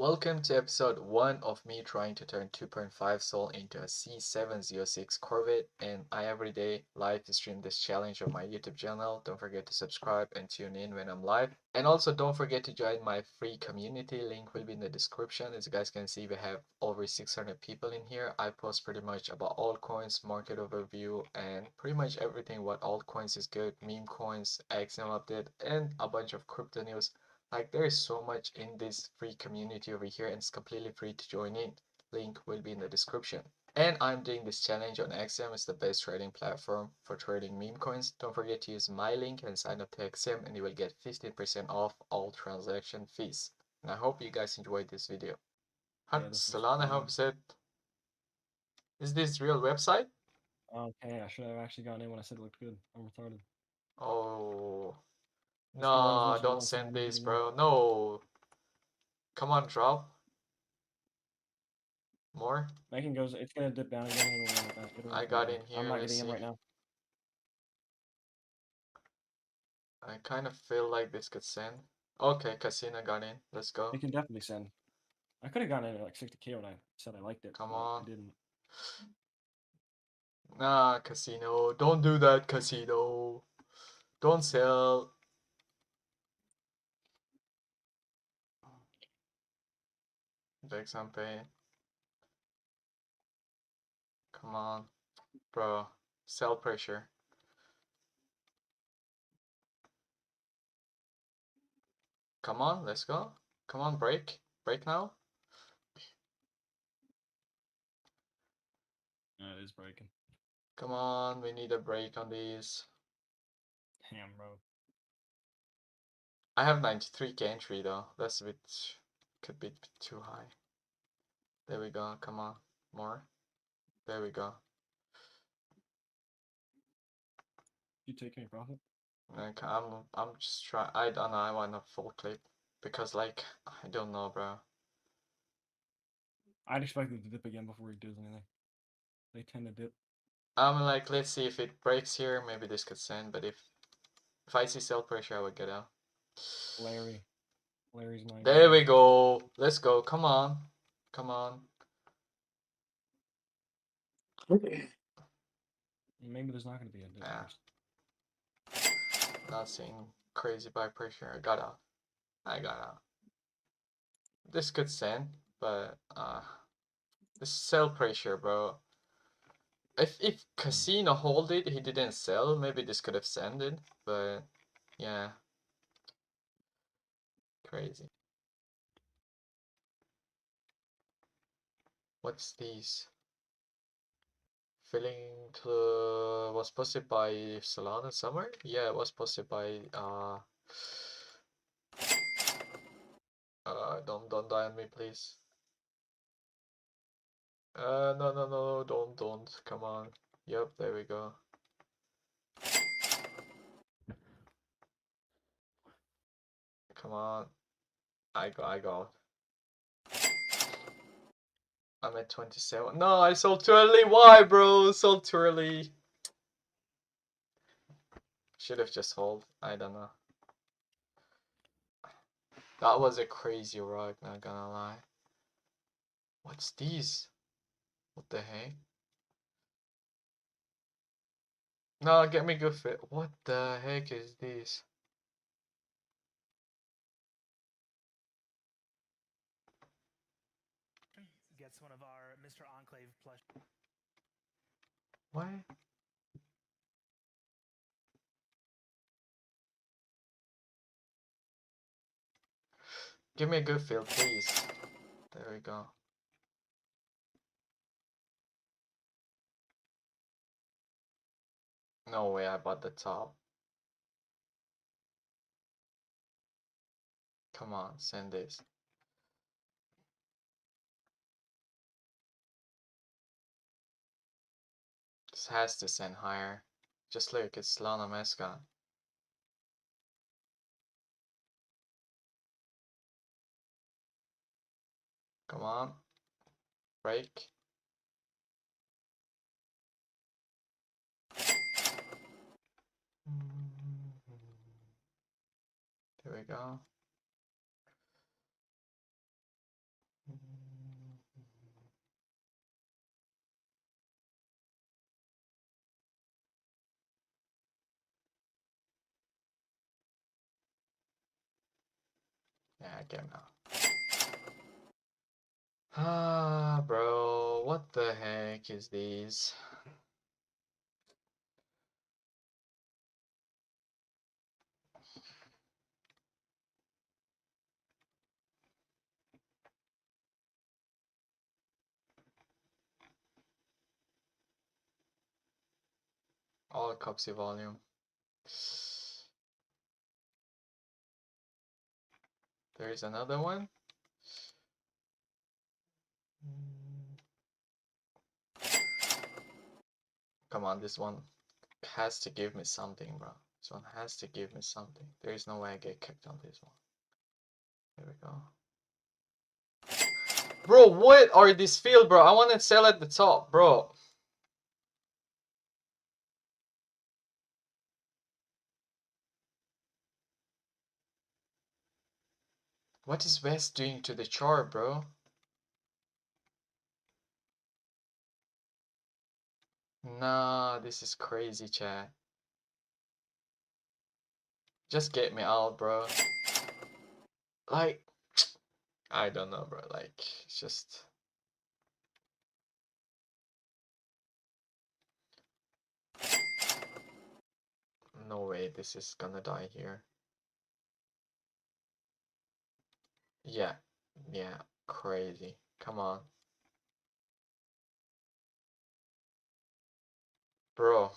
Welcome to episode 1 of me trying to turn 2.5 Sol into a C7 ZO6 Corvette, and I every day live stream this challenge on my YouTube channel. Don't forget to subscribe and tune in when I'm live. And also don't forget to join my free community, link will be in the description. As you guys can see, we have over 600 people in here. I post pretty much about altcoins, market overview, and pretty much everything what altcoins is good, meme coins, AXIOM update, and a bunch of crypto news. Like there is so much in this free community over here and it's completely free to join in. Link will be in the description. And I'm doing this challenge on AXIOM. It's the best trading platform for trading meme coins. Don't forget to use my link and sign up to AXIOM and you will get 15% off all transaction fees. And I hope you guys enjoyed this video. Solana, how is it? Is this real website? Okay, I should have actually gotten in when I said it looked good. I'm retarded. Oh. Just can load as No, much as you don't want, so send I'm this, getting in. bro. No. Come on, drop. More? Making goes, it's gonna dip down again and it'll basket I come got back. in here, I'm not let's getting in see. right now. I kind of feel like this could send. Okay, Casino got in. Let's go. It can definitely send. I could have gotten in at like 60k when I said I liked it, Come but on. I didn't. Nah, Casino. Don't do that, Casino. Don't sell. Take some pay. Come on. Bro. Sell pressure. Come on, let's go. Come on, break. Break now. Yeah, it is breaking. Come on, we need a break on these. Damn, bro. I have 93k entry though. That's a bit, could be a bit too high. There we go. Come on. More. There we go. You take any profit? Like I'm just trying. I don't know. I want a full clip because like I don't know, bro. I'd expect it to dip again before it does anything. They tend to dip. I'm like, let's see if it breaks here. Maybe this could send, but if I see sell pressure, I would get out. Larry's mine. There we go. Let's go. Come on, come on. Maybe there's not gonna be a dip Yeah, first. not seeing crazy buy pressure. I got out. I got out. This could send, but this sell pressure, bro. If Casino hold it, he didn't sell. Maybe this could have sent, but yeah, crazy. What's these? Filling to was posted by Solana somewhere? Yeah, it was posted by don't die on me please. No, don't. Come on. Yep, there we go. Come on. I got. I'm at 27. No, I sold too early. Why, bro? Sold too early. Should have just hold. I don't know. That was a crazy rug, not gonna lie. What's these? What the heck? No, get me good fit. What the heck is this? Gets one of our Mr. Enclave plush. What? Give me a good field, please. There we go. No way I bought the top. Come on, send this. This has to send higher. Just look, it's Solana mascot. Come on. Break. There we go. I get him now. Ah, bro, what the heck is these? All copsy volume. There is another one. Come on, this one has to give me something, bro. This one has to give me something. There is no way I get kicked on this one. Here we go. Bro, what are these field, bro? I want to sell at the top, bro. What is West doing to the chart, bro? Nah, this is crazy, chat. Just get me out, bro. Like, I don't know, bro. Like, it's just... No way this is gonna die here. Yeah, yeah, crazy. Come on. Bro,